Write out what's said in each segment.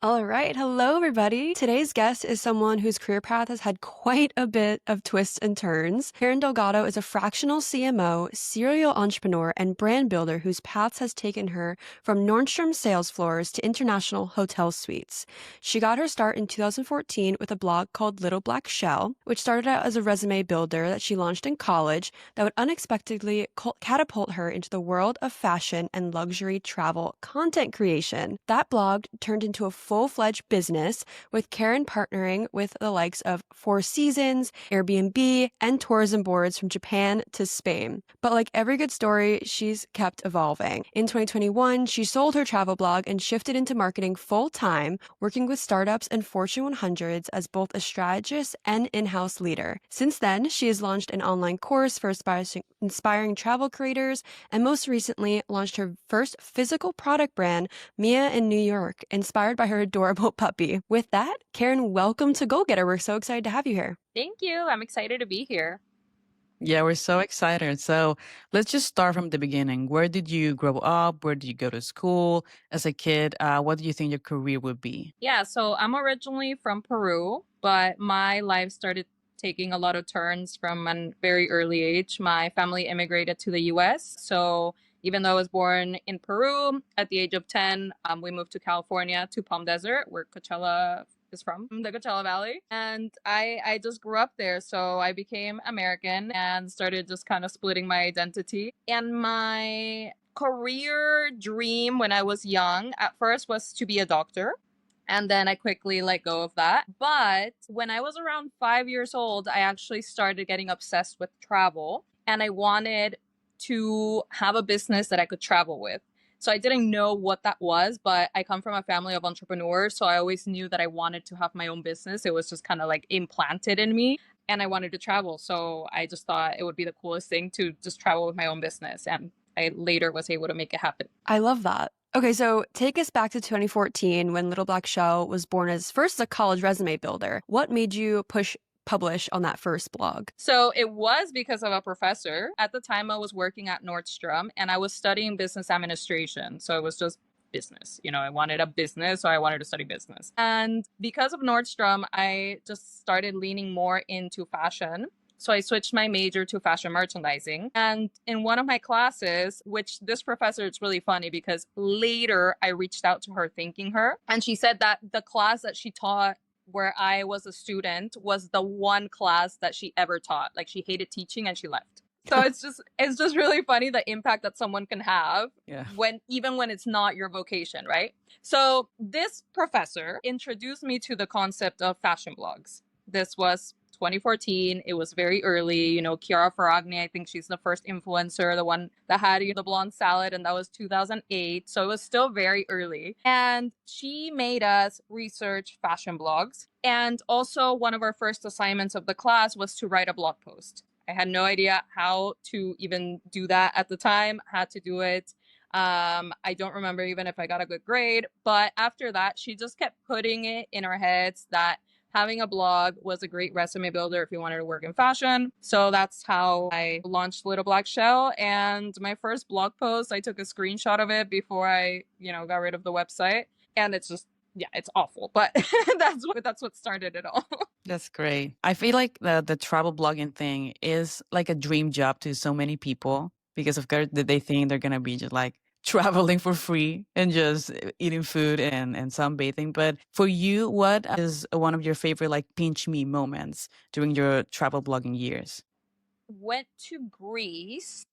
All right. Hello, everybody. Today's guest is someone whose career path has had quite a bit of twists and turns. Karen Delgado is a fractional CMO, serial entrepreneur, and brand builder whose paths has taken her from Nordstrom sales floors to international hotel suites. She got her start in 2014 with a blog called Little Black Shell, which started out as a resume builder that she launched in college that would unexpectedly catapult her into the world of fashion and luxury travel content creation. That blog turned into a full-fledged business, with Karen partnering with the likes of Four Seasons, Airbnb, and tourism boards from Japan to Spain. But like every good story, she's kept evolving. In 2021, she sold her travel blog and shifted into marketing full-time, working with startups and Fortune 100s as both a strategist and in-house leader. Since then, she has launched an online course for inspiring travel creators, and most recently launched her first physical product brand, Mia in New York, inspired by her adorable puppy. With that, Karen, welcome to Go Getter. We're so excited to have you here. Thank you. I'm excited to be here. Yeah, we're so excited. So let's just start from the beginning. Where did you grow up? Where did you go to school as a kid? What do you think your career would be? Yeah, so I'm originally from Peru, but my life started taking a lot of turns from a very early age. My family immigrated to the US. So even though I was born in Peru, at the age of 10, we moved to California to Palm Desert, where Coachella is from, the Coachella Valley. And I just grew up there. So I became American and started just kind of splitting my identity. And my career dream when I was young at first was to be a doctor. And then I quickly let go of that. But when I was around 5 years old, I actually started getting obsessed with travel. And I wanted to have a business that I could travel with. So I didn't know what that was, but I come from a family of entrepreneurs. So I always knew that I wanted to have my own business. It was just kind of like implanted in me. And I wanted to travel. So I just thought it would be the coolest thing to just travel with my own business. And I later was able to make it happen. I love that. Okay, so take us back to 2014 when Little Black Shell was born as first a college resume builder. What made you publish on that first blog? So it was because of a professor. At the time, I was working at Nordstrom and I was studying business administration. So it was just business. I wanted a business, so I wanted to study business. And because of Nordstrom, I just started leaning more into fashion. So I switched my major to fashion merchandising. And in one of my classes, which this professor, it's really funny because later I reached out to her thanking her. And she said that the class that she taught where I was a student was the one class that she ever taught. Like she hated teaching and she left. So it's just really funny the impact that someone can have Yeah. even when it's not your vocation, right? So this professor introduced me to the concept of fashion blogs. This was 2014. It was very early. Chiara Ferragni, I think she's the first influencer, the one that had the blonde salad, and that was 2008. So it was still very early. And she made us research fashion blogs. And also, one of our first assignments of the class was to write a blog post. I had no idea how to even do that at the time, had to do it. I don't remember even if I got a good grade. But after that, she just kept putting it in our heads that having a blog was a great resume builder if you wanted to work in fashion. So that's how I launched Little Black Shell. And my first blog post, I took a screenshot of it before I, got rid of the website. And it's just, yeah, it's awful. But that's what started it all. That's great. I feel like the travel blogging thing is like a dream job to so many people because of course they think they're gonna be just like traveling for free and just eating food and sunbathing. But for you, what is one of your favorite like pinch me moments during your travel blogging years? Went to Greece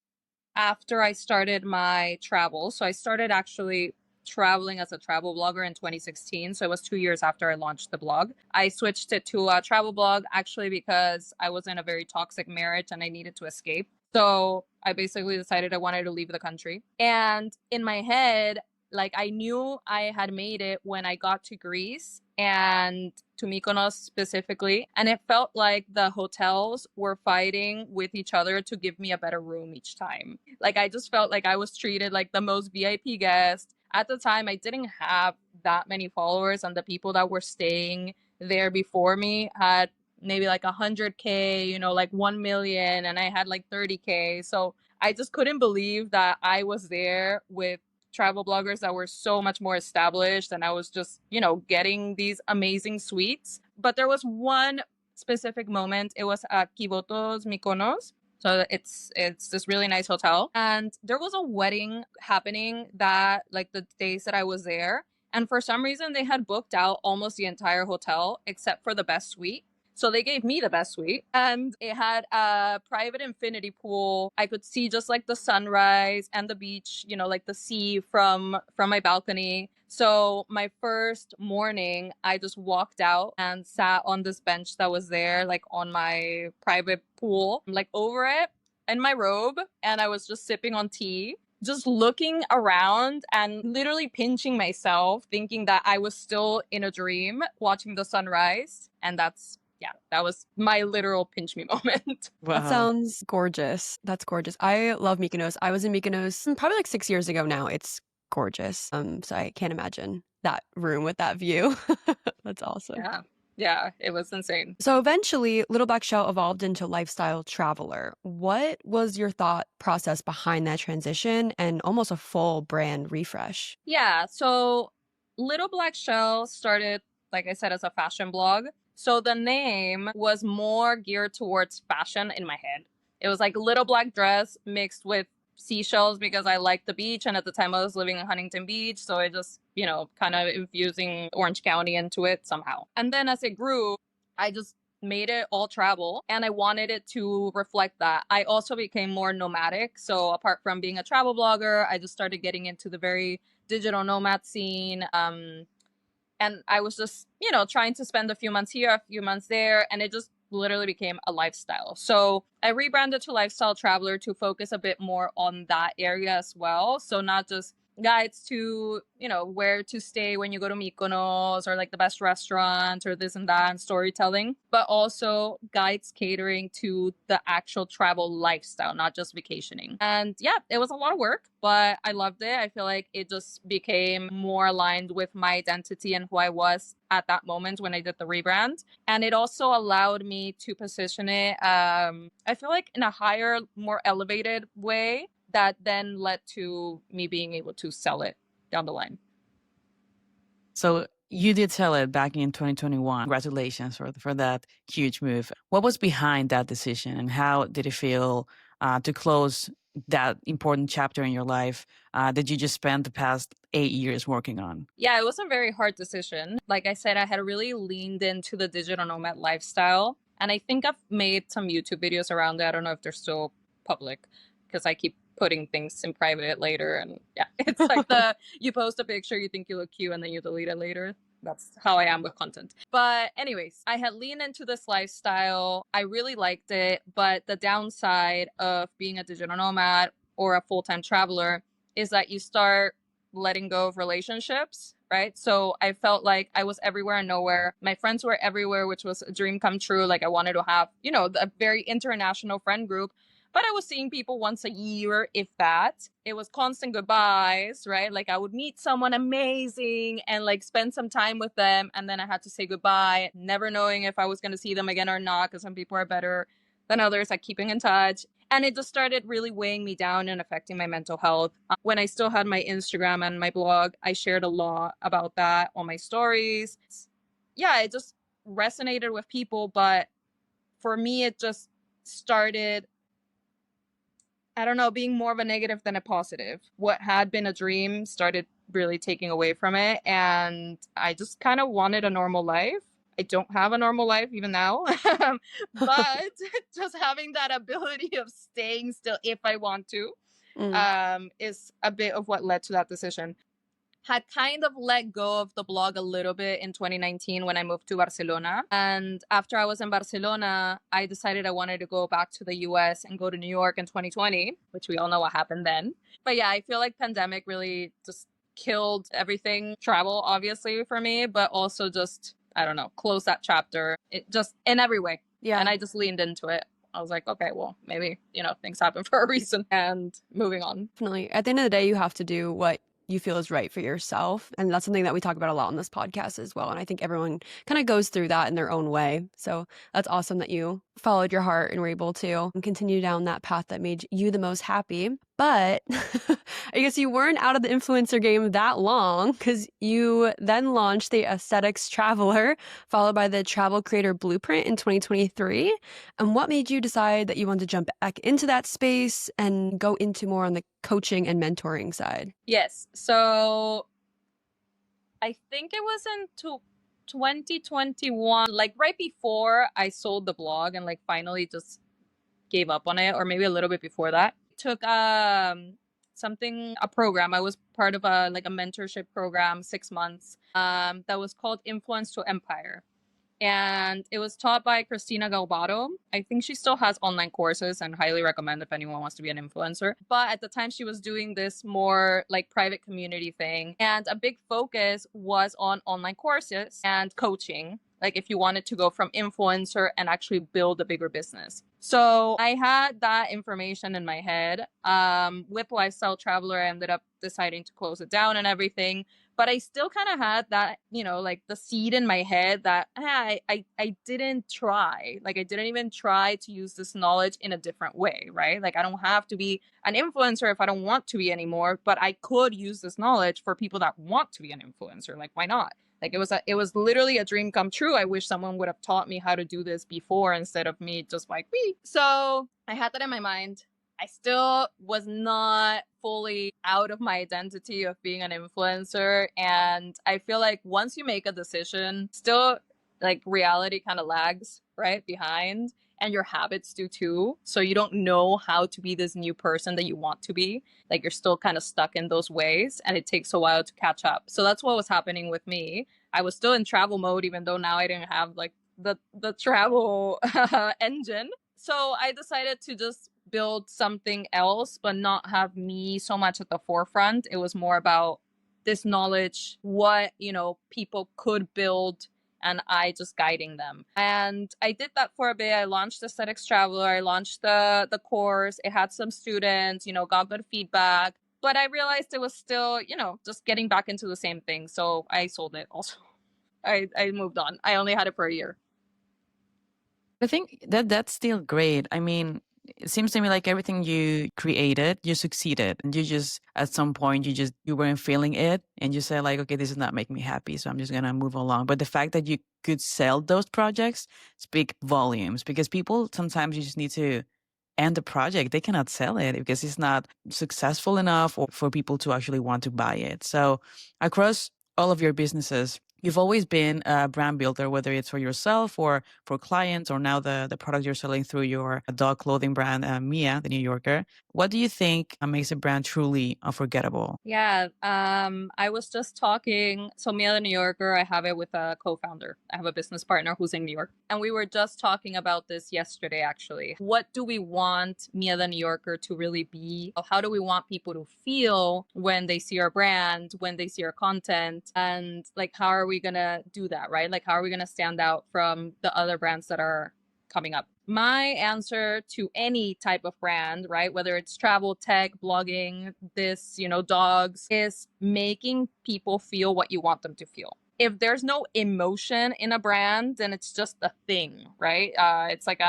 after I started my travel. So I started actually traveling as a travel blogger in 2016. So it was 2 years after I launched the blog. I switched it to a travel blog actually because I was in a very toxic marriage and I needed to escape. So I basically decided I wanted to leave the country. And in my head, like I knew I had made it when I got to Greece and to Mykonos specifically. And it felt like the hotels were fighting with each other to give me a better room each time. Like I just felt like I was treated like the most VIP guest. At the time, I didn't have that many followers, and the people that were staying there before me had maybe like 100K, like 1 million, and I had like 30K. So I just couldn't believe that I was there with travel bloggers that were so much more established, and I was just, getting these amazing suites. But there was one specific moment. It was at Kiboto's Mykonos. So it's this really nice hotel. And there was a wedding happening that like the days that I was there. And for some reason they had booked out almost the entire hotel except for the best suite. So they gave me the best suite, and it had a private infinity pool. I could see just like the sunrise and the beach, like the sea from my balcony. So my first morning, I just walked out and sat on this bench that was there, like on my private pool, like over it in my robe, and I was just sipping on tea, just looking around and literally pinching myself, thinking that I was still in a dream watching the sunrise. And that was my literal pinch me moment. That Wow. sounds gorgeous. That's gorgeous. I love Mykonos. I was in Mykonos probably like 6 years ago now. It's gorgeous. So I can't imagine that room with that view. That's awesome. Yeah. Yeah, it was insane. So eventually, Little Black Shell evolved into Lifestyle Traveler. What was your thought process behind that transition and almost a full brand refresh? Yeah, so Little Black Shell started, like I said, as a fashion blog. So the name was more geared towards fashion in my head. It was like little black dress mixed with seashells because I liked the beach. And at the time I was living in Huntington Beach. So I just, kind of infusing Orange County into it somehow. And then as it grew, I just made it all travel, and I wanted it to reflect that. I also became more nomadic. So apart from being a travel blogger, I just started getting into the very digital nomad scene. And I was just, trying to spend a few months here, a few months there, and it just literally became a lifestyle. So I rebranded to Lifestyle Traveler to focus a bit more on that area as well. So not just guides to, where to stay when you go to Mykonos, or like the best restaurants or this and that, and storytelling, but also guides catering to the actual travel lifestyle, not just vacationing. And yeah, it was a lot of work, but I loved it. I feel like it just became more aligned with my identity and who I was at that moment when I did the rebrand. And it also allowed me to position it, I feel like, in a higher, more elevated way that then led to me being able to sell it down the line. So you did sell it back in 2021. Congratulations for that huge move. What was behind that decision, and how did it feel to close that important chapter in your life that you just spent the past 8 years working on? Yeah, it was a very hard decision. Like I said, I had really leaned into the digital nomad lifestyle. And I think I've made some YouTube videos around it. I don't know if they're still public because I keep putting things in private later. And yeah, it's like you post a picture, you think you look cute, and then you delete it later. That's how I am with content. But anyways, I had leaned into this lifestyle. I really liked it. But the downside of being a digital nomad or a full-time traveler is that you start letting go of relationships, right? So I felt like I was everywhere and nowhere. My friends were everywhere, which was a dream come true. Like I wanted to have, a very international friend group. But I was seeing people once a year, if that. It was constant goodbyes, right? Like I would meet someone amazing and like spend some time with them. And then I had to say goodbye, never knowing if I was going to see them again or not, because some people are better than others at keeping in touch. And it just started really weighing me down and affecting my mental health. When I still had my Instagram and my blog, I shared a lot about that on my stories. Yeah, it just resonated with people. But for me, it just started, I don't know, being more of a negative than a positive. What had been a dream started really taking away from it. And I just kind of wanted a normal life. I don't have a normal life even now, but just having that ability of staying still if I want to is a bit of what led to that decision. Had kind of let go of the blog a little bit in 2019 when I moved to Barcelona. And after I was in Barcelona, I decided I wanted to go back to the US and go to New York in 2020, which we all know what happened then. But yeah, I feel like pandemic really just killed everything. Travel, obviously, for me, but also just, I don't know, close that chapter. It just, in every way. Yeah. And I just leaned into it. I was like, okay, well, maybe, things happen for a reason, and moving on. Definitely. At the end of the day, you have to do what you feel is right for yourself. And that's something that we talk about a lot on this podcast as well. And I think everyone kind of goes through that in their own way. So that's awesome that you followed your heart and were able to continue down that path that made you the most happy. But I guess you weren't out of the influencer game that long because you then launched the Aesthetics Traveler, followed by the Travel Creator Blueprint in 2023. And what made you decide that you wanted to jump back into that space and go into more on the coaching and mentoring side? Yes. So I think it was in 2021, like right before I sold the blog and like finally just gave up on it, or maybe a little bit before that. Took a program. I was part of a mentorship program, 6 months, that was called Influence to Empire. And it was taught by Christina Galbado. I think she still has online courses and highly recommend if anyone wants to be an influencer. But at the time, she was doing this more like private community thing. And a big focus was on online courses and coaching. Like if you wanted to go from influencer and actually build a bigger business. So I had that information in my head. With Lifestyle Traveler, I ended up deciding to close it down and everything. But I still kind of had that, like the seed in my head that I didn't try. Like I didn't even try to use this knowledge in a different way, right? Like I don't have to be an influencer if I don't want to be anymore, but I could use this knowledge for people that want to be an influencer. Like why not? Like it was literally a dream come true. I wish someone would have taught me how to do this before instead of me just like me. So I had that in my mind. I still was not fully out of my identity of being an influencer. And I feel like once you make a decision, still like reality kind of lags right behind, and your habits do too. So you don't know how to be this new person that you want to be. Like you're still kind of stuck in those ways and it takes a while to catch up. So that's what was happening with me. I was still in travel mode, even though now I didn't have like the travel engine. So I decided to just build something else, but not have me so much at the forefront. It was more about this knowledge, what, people could build, and I just guiding them. And I did that for a bit. I launched Aesthetics Traveler. I launched the course. It had some students, got good feedback. But I realized it was still, just getting back into the same thing. So I sold it also. I moved on. I only had it for a year. I think that that's still great. I mean, it seems to me like everything you created, you succeeded. And you just, at some point, you weren't feeling it. And you said like, okay, this is not making me happy. So I'm just going to move along. But the fact that you could sell those projects speak volumes, because people sometimes you just need to end the project. They cannot sell it because it's not successful enough or for people to actually want to buy it. So across all of your businesses, you've always been a brand builder, whether it's for yourself or for clients, or now the product you're selling through your dog clothing brand, Mia, the New Yorker. What do you think makes a brand truly unforgettable? Yeah, I was just talking. So Mia the New Yorker, I have it with a co-founder. I have a business partner who's in New York. And we were just talking about this yesterday, actually. What do we want Mia the New Yorker to really be? How do we want people to feel when they see our brand, when they see our content? And like, how are we going to do that, right? Like, how are we going to stand out from the other brands that are coming up? My answer to any type of brand, right, whether it's travel, tech, blogging, this, dogs, is making people feel what you want them to feel. If there's no emotion in a brand, then it's just a thing, right? It's like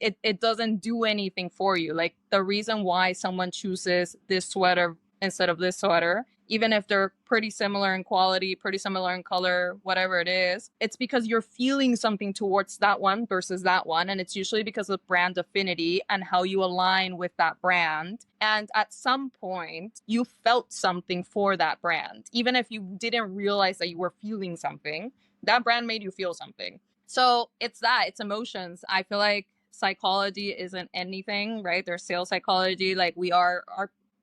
it doesn't do anything for you. Like the reason why someone chooses this sweater instead of this sweater, even if they're pretty similar in quality, pretty similar in color, whatever it is, it's because you're feeling something towards that one versus that one. And it's usually because of brand affinity and how you align with that brand. And at some point, you felt something for that brand. Even if you didn't realize that you were feeling something, that brand made you feel something. So it's emotions. I feel like psychology isn't anything, right? There's sales psychology. Like our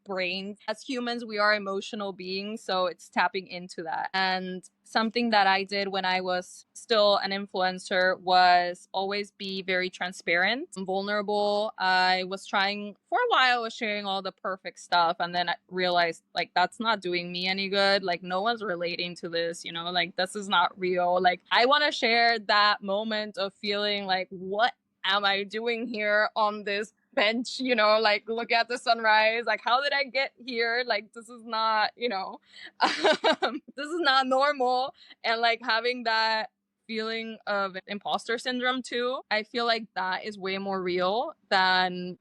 brains as humans, we are emotional beings, so it's tapping into that. And something that I did when I was still an influencer was always be very transparent and vulnerable. I was trying for a while, I was sharing all the perfect stuff, and then I realized like that's not doing me any good. Like no one's relating to this, like this is not real. Like I want to share that moment of feeling like, what am I doing here on this bench, like look at the sunrise, like how did I get here, like this is not, this is not normal. And like having that feeling of imposter syndrome too. I feel like that is way more real than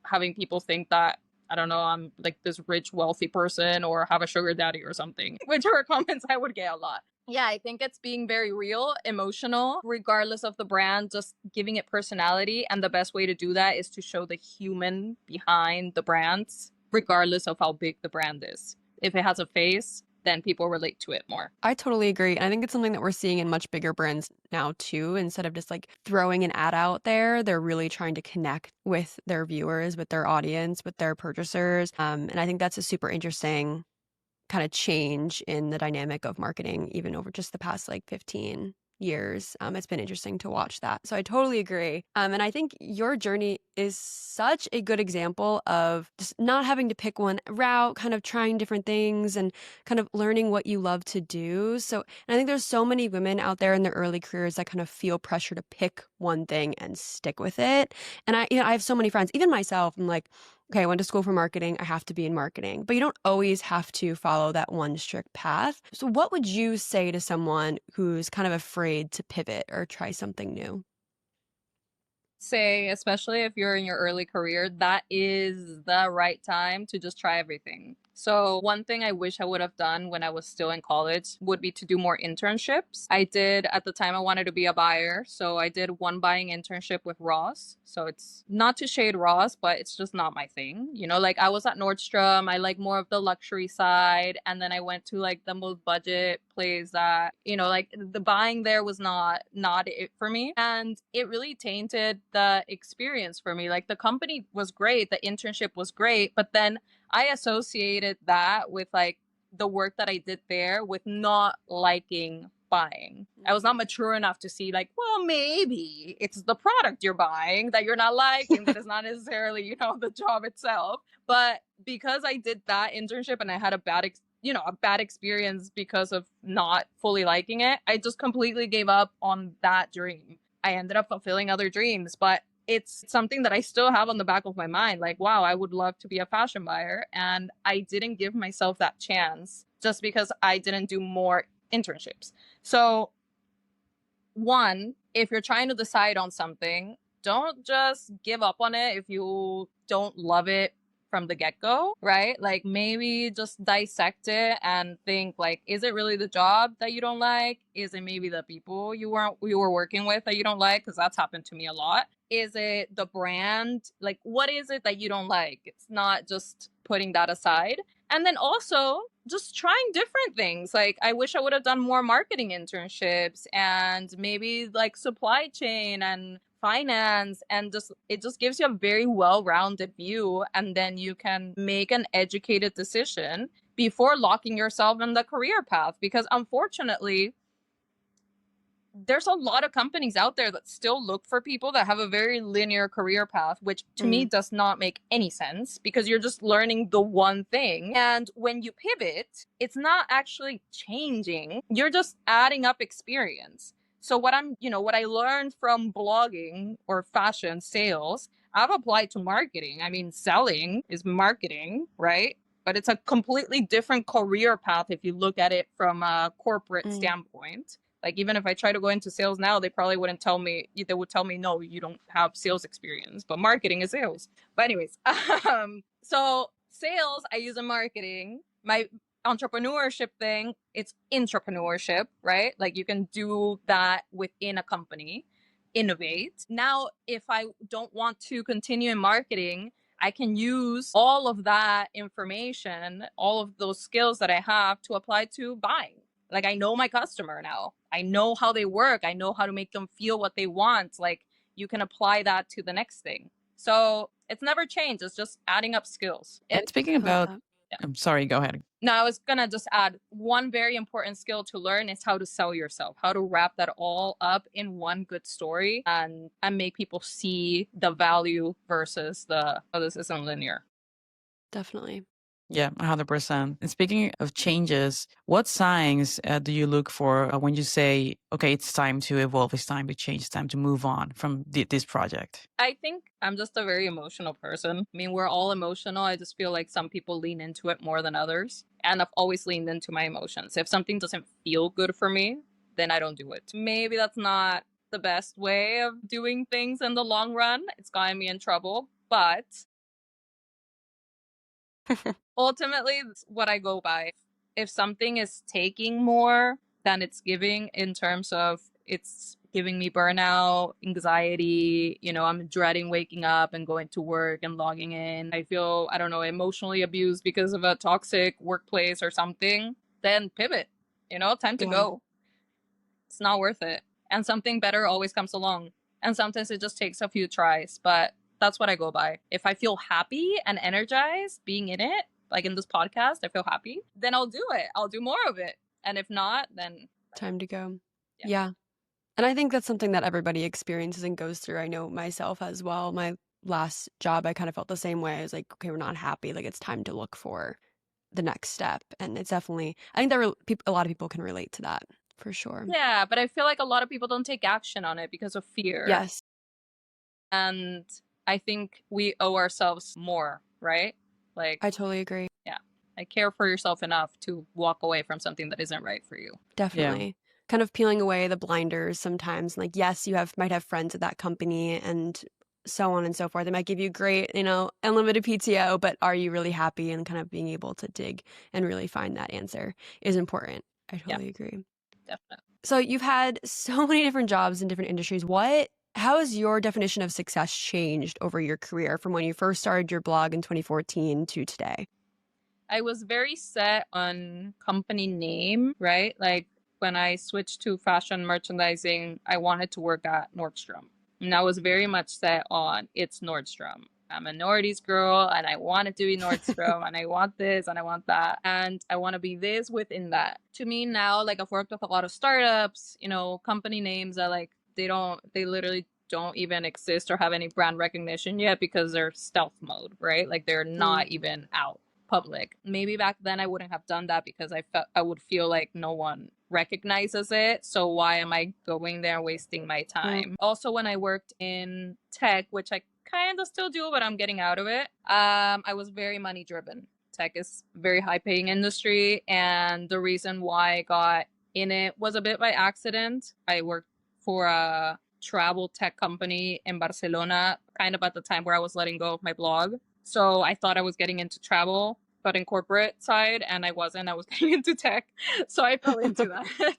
having people think that, I don't know, I'm like this rich, wealthy person or have a sugar daddy or something, which are comments I would get a lot. Yeah, I think it's being very real, emotional, regardless of the brand, just giving it personality. And the best way to do that is to show the human behind the brands, regardless of how big the brand is. If it has a face, then people relate to it more. I totally agree. And I think it's something that we're seeing in much bigger brands now too. Instead of just like throwing an ad out there, they're really trying to connect with their viewers, with their audience, with their purchasers. And I think that's a super interesting kind of change in the dynamic of marketing, even over just the past like 15 years. It's been interesting to watch that. So I totally agree. And I think your journey is such a good example of just not having to pick one route, kind of trying different things and kind of learning what you love to do. So and I think there's so many women out there in their early careers that kind of feel pressure to pick one thing and stick with it. And I have so many friends, even myself, I'm like, okay, I went to school for marketing. I have to be in marketing. But you don't always have to follow that one strict path. So, what would you say to someone who's kind of afraid to pivot or try something new? Say, especially if you're in your early career, that is the right time to just try everything. So one thing I wish I would have done when I was still in college would be to do more internships. I did, at the time I wanted to be a buyer, so I did one buying internship with Ross. So it's not to shade Ross, but it's just not my thing. You know, like I was at Nordstrom, I like more of the luxury side, and then I went to like the most budget place that, you know, like the buying there was not it for me. And it really tainted the experience for me. Like the company was great, the internship was great, but then I associated that with like the work that I did there with not liking buying. I was not mature enough to see like, well, maybe it's the product you're buying that you're not liking, that is not necessarily, you know, the job itself. But because I did that internship and I had a bad experience because of not fully liking it, I just completely gave up on that dream. I ended up fulfilling other dreams, but it's something that I still have on the back of my mind. Like, wow, I would love to be a fashion buyer. And I didn't give myself that chance just because I didn't do more internships. So, one, if you're trying to decide on something, don't just give up on it if you don't love it from the get-go, right? Like maybe just dissect it and think like, is it really the job that you don't like? Is it maybe the people you were working with that you don't like? Because that's happened to me a lot. Is it the brand? Like, what is it that you don't like? It's not just putting that aside. And then also just trying different things. Like, I wish I would have done more marketing internships and maybe like supply chain and finance, and it just gives you a very well-rounded view, and then you can make an educated decision before locking yourself in the career path. Because unfortunately, there's a lot of companies out there that still look for people that have a very linear career path, which to me does not make any sense because you're just learning the one thing. And when you pivot, it's not actually changing. You're just adding up experience. So what I learned from blogging or fashion sales, I've applied to marketing. I mean, selling is marketing, right? But it's a completely different career path if you look at it from a corporate standpoint. Like, even if I try to go into sales now, they probably wouldn't tell me. They would tell me, no, you don't have sales experience, but marketing is sales. But anyways, so sales, I use in marketing. My entrepreneurship thing, it's intrapreneurship, right? Like you can do that within a company, innovate. Now, if I don't want to continue in marketing, I can use all of that information, all of those skills that I have to apply to buying. Like I know my customer now. I know how they work. I know how to make them feel what they want. Like you can apply that to the next thing. So it's never changed. It's just adding up skills. And speaking about, I'm sorry, go ahead. No, I was going to just add one very important skill to learn is how to sell yourself, how to wrap that all up in one good story and make people see the value versus this isn't linear. Definitely. Yeah, 100%. And speaking of changes, what signs do you look for when you say, okay, it's time to evolve, it's time to change, it's time to move on from this project? I think I'm just a very emotional person. I mean, we're all emotional. I just feel like some people lean into it more than others. And I've always leaned into my emotions. If something doesn't feel good for me, then I don't do it. Maybe that's not the best way of doing things in the long run. It's gotten me in trouble, but ultimately, it's what I go by. If something is taking more than it's giving in terms of it's giving me burnout, anxiety, I'm dreading waking up and going to work and logging in. I feel, I don't know, emotionally abused because of a toxic workplace or something, then pivot, time to Yeah. go. It's not worth it. And something better always comes along. And sometimes it just takes a few tries, but that's what I go by. If I feel happy and energized being in it, like in this podcast, I feel happy, then I'll do it. I'll do more of it. And if not, then Time to go. yeah. Yeah. And I think that's something that everybody experiences and goes through. I know myself as well. My last job, I kind of felt the same way. I was like, okay, we're not happy. Like, it's time to look for the next step. And it's definitely, I think that a lot of people can relate to that for sure. Yeah, but I feel like a lot of people don't take action on it because of fear. Yes, And I think we owe ourselves more, right? Like, I totally agree. yeah, like care for yourself enough to walk away from something that isn't right for you. Definitely. Kind of peeling away the blinders sometimes. Like, yes, you might have friends at that company and so on and so forth. They might give you great, unlimited PTO, but are you really happy? And kind of being able to dig and really find that answer is important. I Yeah, totally agree. definitely. So you've had so many different jobs in different industries. How has your definition of success changed over your career from when you first started your blog in 2014 to today? I was very set on company name, right? Like when I switched to fashion merchandising, I wanted to work at Nordstrom. And I was very much set on it's Nordstrom. I'm a Nordies girl and I want it to be Nordstrom and I want this and I want that. And I want to be this within that. To me now, like I've worked with a lot of startups, company names that like they literally don't even exist or have any brand recognition yet because they're stealth mode, right? Like they're not even out public. Maybe back then I wouldn't have done that because I would feel like no one recognizes it. So why am I going there and wasting my time? Also, when I worked in tech, which I kind of still do, but I'm getting out of it, I was very money driven. Tech is a very high paying industry. And the reason why I got in it was a bit by accident. I worked for a travel tech company in Barcelona, kind of at the time where I was letting go of my blog. So I thought I was getting into travel, but in corporate side, and I wasn't. I was getting into tech, so I fell into that.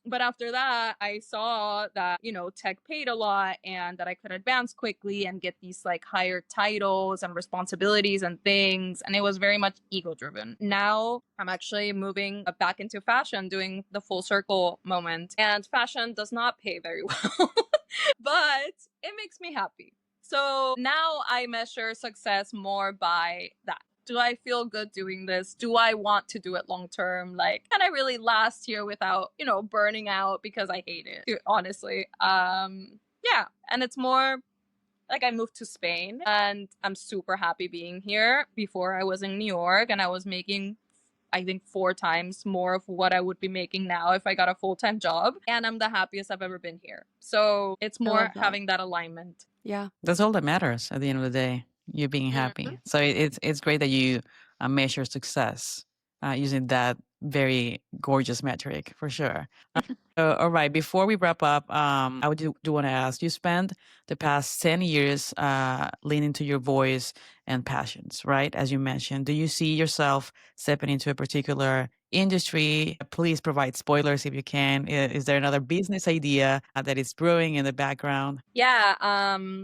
But after that, I saw that tech paid a lot, and that I could advance quickly and get these like higher titles and responsibilities and things, and it was very much ego driven. Now I'm actually moving back into fashion, doing the full circle moment, and fashion does not pay very well, but it makes me happy. So now I measure success more by that. Do I feel good doing this? Do I want to do it long term? Like, can I really last here without, burning out because I hate it? Honestly. Yeah. And it's more like I moved to Spain and I'm super happy being here. Before I was in New York and I was making I think 4 times more of what I would be making now if I got a full-time job. And I'm the happiest I've ever been here. So it's more having that alignment. Yeah. That's all that matters at the end of the day, you being happy. So it's great that you measure success using that very gorgeous metric for sure. All right, before we wrap up, I do want to ask, you spent the past 10 years leaning to your voice and passions, right? As you mentioned, do you see yourself stepping into a particular industry? Please provide spoilers if you can. Is there another business idea that is brewing in the background? Yeah,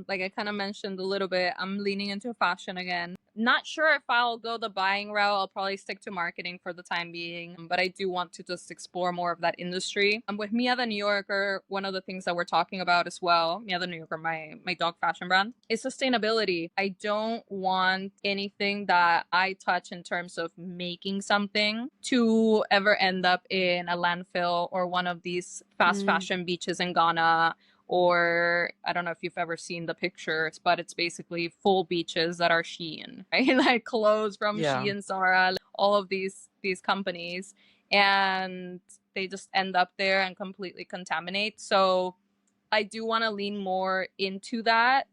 like I kind of mentioned a little bit, I'm leaning into fashion again. Not sure if I'll go the buying route. I'll probably stick to marketing for the time being, but I do want to just explore more of that industry. With Mia the New Yorker, one of the things that we're talking about as well, Mia the New Yorker, my dog fashion brand, is sustainability. I don't want anything that I touch in terms of making something to ever end up in a landfill or one of these fast fashion beaches in Ghana, or I don't know if you've ever seen the pictures, but it's basically full beaches that are Shein, right? Like clothes from Shein, Zara, all of these companies, and they just end up there and completely contaminate. So I do want to lean more into that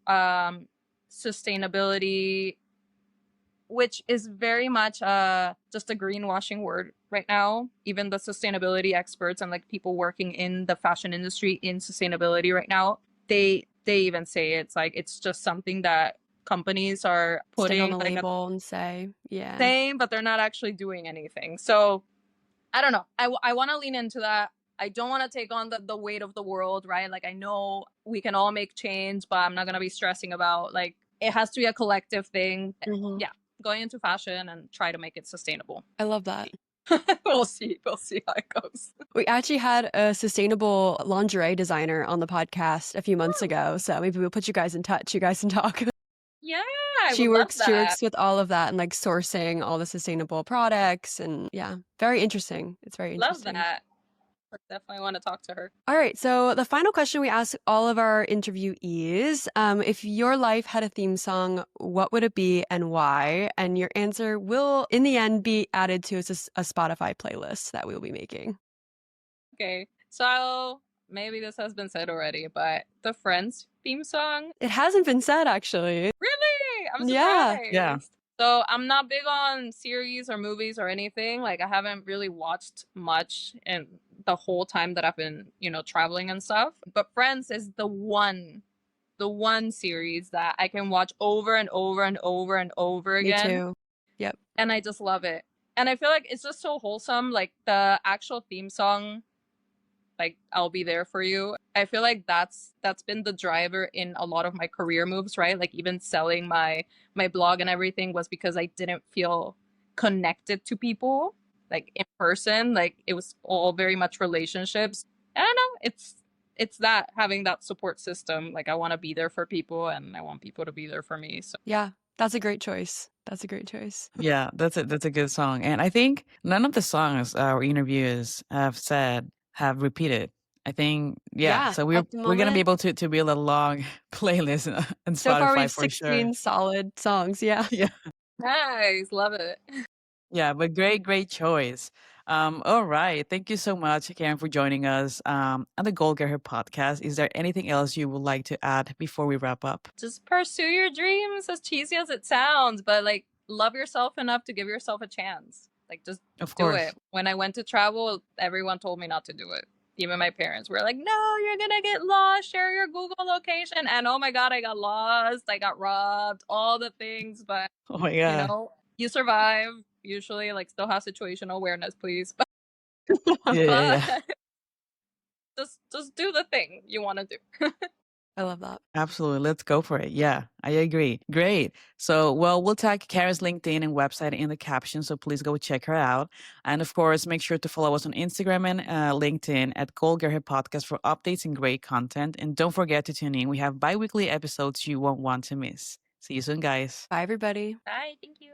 sustainability, which is very much just a greenwashing word right now. Even the sustainability experts and like people working in the fashion industry in sustainability right now, they even say it's like it's just something that companies are Stick on putting the like a label and say, yeah. saying, but they're not actually doing anything. So I don't know. I want to lean into that. I don't want to take on the weight of the world, right? Like I know we can all make change, but I'm not going to be stressing about like it has to be a collective thing. Mhm. Yeah, going into fashion and try to make it sustainable. I love that. We'll see. We'll see how it goes. We actually had a sustainable lingerie designer on the podcast a few months ago, so maybe we'll put you guys in touch. You guys can talk. Yeah, I She would love works that. with all of that and like sourcing all the sustainable products, and yeah, very interesting. It's very Love interesting. that. I definitely want to talk to her. All right, so the final question we ask all of our interviewees, if your life had a theme song, what would it be and why? And your answer will, in the end, be added to a Spotify playlist that we will be making. Okay, so maybe this has been said already, but the Friends theme song. It hasn't been said, actually. Really? I'm Yeah. Yeah. surprised. So I'm not big on series or movies or anything. Like I haven't really watched much in the whole time that I've been, traveling and stuff. But Friends is the one series that I can watch over and over and over and over Me again. too. Yep. And I just love it. And I feel like it's just so wholesome. Like the actual theme song, like I'll be there for you. I feel like that's been the driver in a lot of my career moves, right? Like even selling my blog and everything was because I didn't feel connected to people like in person. Like it was all very much relationships. I don't know. It's that having that support system. Like I want to be there for people and I want people to be there for me. So Yeah, that's a great choice. That's a great choice. Yeah, that's a good song. And I think none of the songs our interviewers have repeated. I think yeah, Yeah, so at the we're gonna be moment, able to build a long playlist on so far we have Spotify for sure. 16 solid songs. Yeah. Yeah. nice, love it. Yeah, but great choice. All right. Thank you so much, Karen, for joining us on the Goal Getter podcast. Is there anything else you would like to add before we wrap up? Just pursue your dreams, as cheesy as it sounds, but like love yourself enough to give yourself a chance. Like just Of do course. it. When I went to travel, everyone told me not to do it. Even my parents were like, "No, you're gonna get lost. Share your Google location." And oh my god, I got lost. I got robbed. All the things, but Oh my you God. know, you survive. Usually, like still have situational awareness, please. Yeah, yeah, But yeah. just do the thing you want to do. I love that. Absolutely. Let's go for it. Yeah, I agree. Great. So, well, we'll tag Kara's LinkedIn and website in the caption. So please go check her out. And of course, make sure to follow us on Instagram and LinkedIn at Goal Getter Podcast for updates and great content. And don't forget to tune in. We have bi weekly episodes you won't want to miss. See you soon, guys. Bye, everybody. Bye. Thank you.